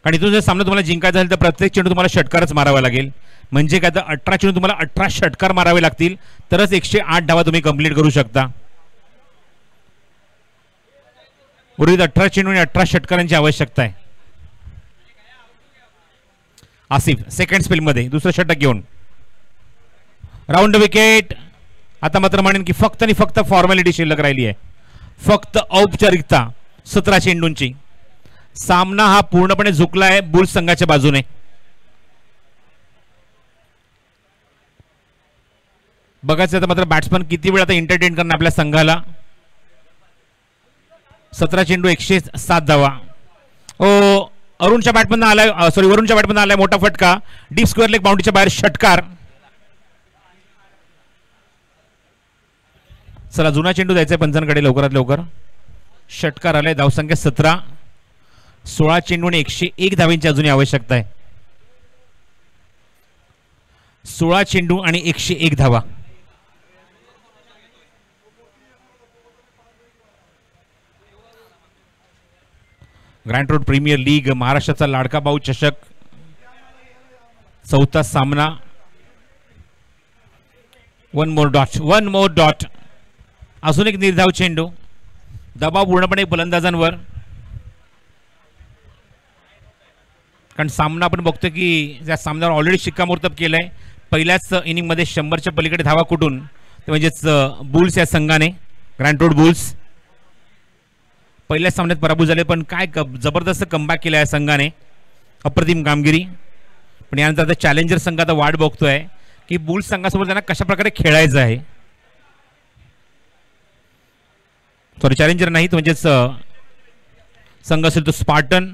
कारण इथून जर सामना तुम्हाला जिंकायचा असेल तर प्रत्येक चेंडू तुम्हाला षटकारच मारावा लागेल. म्हणजे काय तर 18 चेंडू तुम्हाला 18 षटकार मारावे लागतील तरच 108 धावा तुम्ही कंप्लीट करू शकता. उर्वरित 18 चेंडू आणि 18 षटकारांची आवश्यकता आहे. आसिफ सेकंड स्पेल मध्ये दुसरं षटक घेऊन राऊंड विकेट. आता मात्र म्हणेन की फक्त आणि फक्त फॉर्मॅलिटी शिल्लक राहिली आहे. फक्त औपचारिकता 17 चेंडूंची. सामना हा पूर्णपणे झुकला आहे बुल्स संघाच्या बाजूने. बघायचं आता मात्र बॅट्समन किती वेळ आता एंटरटेन करणार आपल्या संघाला. 17 चेंडू 107 धावा. अरुणच्या बॅटमधून आलाय वरुणच्या बॅटमधून आलाय मोठा फटका. डीप स्क्वेअर लेग बाउंड्रीच्या बाहेर षटकार. चला जुना चेंडू द्यायचा आहे पंचांकडे लवकरात लवकर. षटकार आलाय. धावसंख्या 17. 16 चेंडू आणि 101 धावांची अजूनही आवश्यकता आहे. 16 चेंडू आणि 101 धावा. ग्रँड रोड प्रीमियर लीग महाराष्ट्राचा लाडका भाऊ चषक चौथा सामना. One more dot. अजून एक निर्धाव चेंडू. दबाव पूर्णपणे फलंदाजांवर, कारण सामना आपण बघतो की त्या सामन्यावर ऑलरेडी शिक्कामोर्तब केलंय. पहिल्याच इनिंगमध्ये 100च्या पलीकडे धावा कुठून, ते म्हणजेच बुल्स या संघाने, ग्रँड रोड बुल्स पहिल्याच सामन्यात पराभूत झाले, पण काय जबरदस्त कमबॅक केला या संघाने. अप्रतिम कामगिरी. पण यानंतर आता चॅलेंजर संघ आता वाट बघतोय की बुल्स संघासोबत त्यांना कशा प्रकारे खेळायचं आहे. सॉरी, चॅलेंजर नाही, म्हणजेच संघ असेल तो स्पार्टन.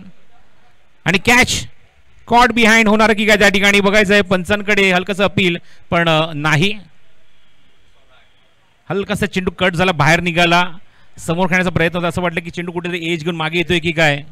आणि कॅच कॉट बिहाइंड होणार की काय त्या ठिकाणी बघायचं आहे. पंचांकडे हलकंसं अपील, पण नाही. हलकासा चेंडू कट झाला, बाहेर निघाला. समोर खेळण्याचा प्रयत्न होता. असं वाटलं की चेंडू कुठेतरी एज घेऊन मागे येतोय की काय.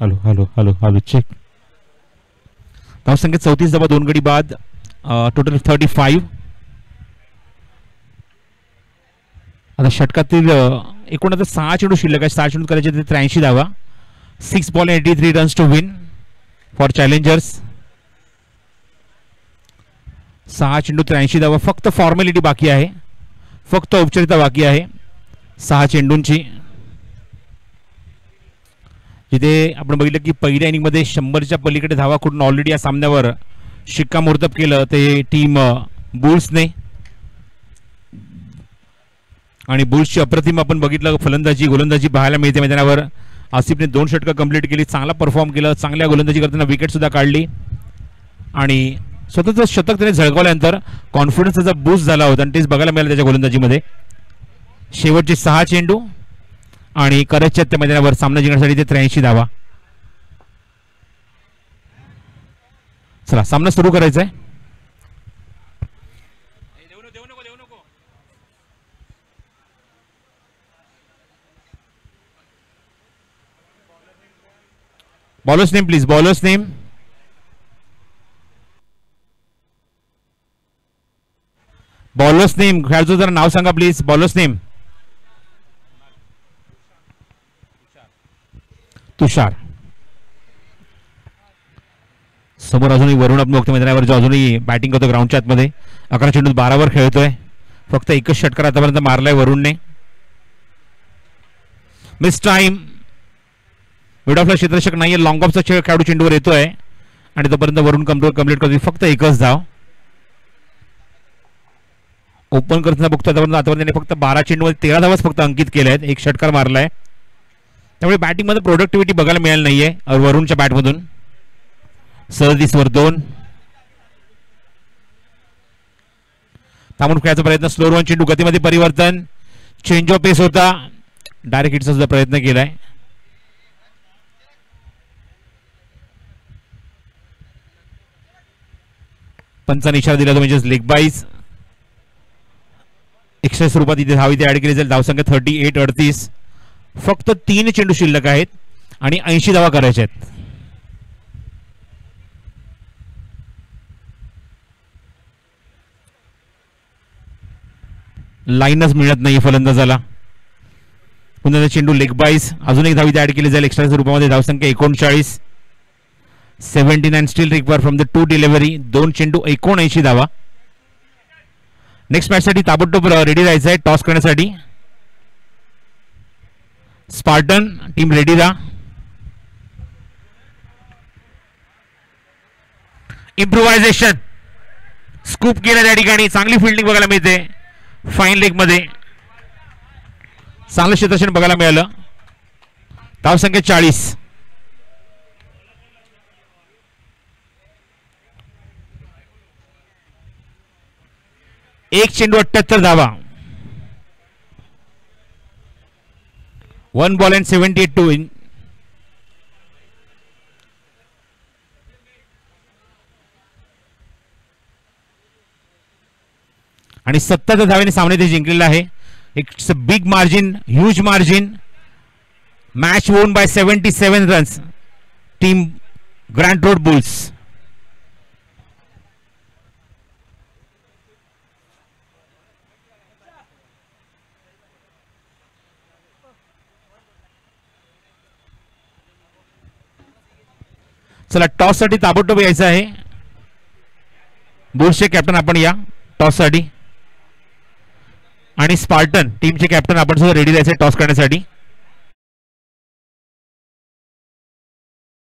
Hello hello hello hello check. धावसंख्या 34 धावा 2 गडी बाद, टोटल 35. आता षटकातील एकूण आता 6 चेंडू शिल्लक आहे. 6 चेंडू करायचे 83 धावा. 6 ball 83 runs to win for challengers. 6 चेंडू 83 धावा. फक्त फॉर्मॅलिटी बाकी आहे, फक्त औपचारिकता बाकी आहे 6 चेंडूंची. जिथे आपण बघितलं की पहिल्या इनिंगमध्ये 100च्या पलीकडे धावा करून ऑलरेडी या सामन्यावर शिक्कामोर्तब केलं ते टीम बुल्सने. आणि बुल्सची अप्रतिम आपण बघितलं फलंदाजी गोलंदाजी पाहायला मिळते मैदानावर. आसिफने 2 षटकं कंप्लीट केली, चांगला परफॉर्म केलं, चांगल्या गोलंदाजी करताना विकेट सुद्धा काढली आणि स्वतःचं शतक त्याने झळकावल्यानंतर कॉन्फिडन्स त्याचा बूस्ट झाला होता आणि तेच बघायला मिळालं त्याच्या गोलंदाजीमध्ये. शेवटचे 6 चेंडू आणि करायच्या त्या मैदानावर सामना जिंकण्यासाठी ते 83 धावा. चला सामना सुरू करायचा आहे. Bowlers name please, bowlers name. Bowlers name खेळाडूचं जरा नाव सांगा प्लीज. Bowlers name. तुषार. समोर अजूनही वरुण आपण बघतो मैदानावर जो अजूनही बॅटिंग करतो ग्राउंडच्या आतमध्ये. 11 चेंडूत 12 खेळतोय. फक्त एकच षटकार आतापर्यंत मारलाय वरुणने. Miss time. मिड ऑफला क्षेत्ररक्षक नाहीये, लॉंग ऑफचा खेळ खेळाडू चेंडूवर येतोय आणि तोपर्यंत वरुण कंप्लीट करतोय फक्त एकच धाव. ओपन करताना बघतो आतापर्यंत त्याने फक्त 12 चेंडूमध्ये 13 धावाच फक्त अंकित केल्या आहेत, एक षटकार मारलाय. त्यामुळे बॅटिंगमध्ये प्रोडक्टिव्हिटी बघायला मिळाली नाहीये वरुणच्या बॅटमधून. 37वर 2. थांबून खेळायचा प्रयत्न. स्लो रन चेंडू, गतीमध्ये परिवर्तन, चेंज ऑफ पेस होता, डायरेक्ट हिटचा सुद्धा प्रयत्न केलाय. पंचाने इशारा दिला तो म्हणजे लेग बाईज. एक्स्ट्रा स्वरूपात इथे धाव इथे ऍड केली जाईल. धावसंख्या 38-38. फक्त 3 चेंडू शिल्लक आहेत आणि 80 धावा करायच्या आहेत. लाईनच मिळत नाही फलंदाजाला. पुन्हा चेंडू लेग बाईज. अजून एक धाव इथे ऍड केली जाईल एक्स्ट्रा स्वरूपामध्ये. धावसंख्या 39. 79 steel require from the 2 delivery. 2 चेंडू 79 धावा. नेक्स्ट मॅच साठी ताबडतोब रेडी राहायचं आहे टॉस करण्यासाठी. स्पार्टन टीम रेडी राहा. इम्प्रोव्हायझेशन स्कूप केलं त्या ठिकाणी. चांगली फिल्डिंग बघायला मिळते फाईन लेग मध्ये. चांगलं क्षेत्ररक्षण बघायला मिळालं. धावसंख्या 40. एक चेंडू 78 धावा. 1 बॉल अँड 78 टू इन. आणि 70 धावेने सामने ते जिंकलेला आहे. It's a big margin, huge margin. Match won by 77 runs. Team Grant Road bulls. चला टॉस साठी ताबडतोब यायचं आहे. बुल्सचे कॅप्टन आपण या टॉस साठी आणि स्पार्टन टीमचे कॅप्टन आपण सुद्धा रेडी राहायचे टॉस करण्यासाठी.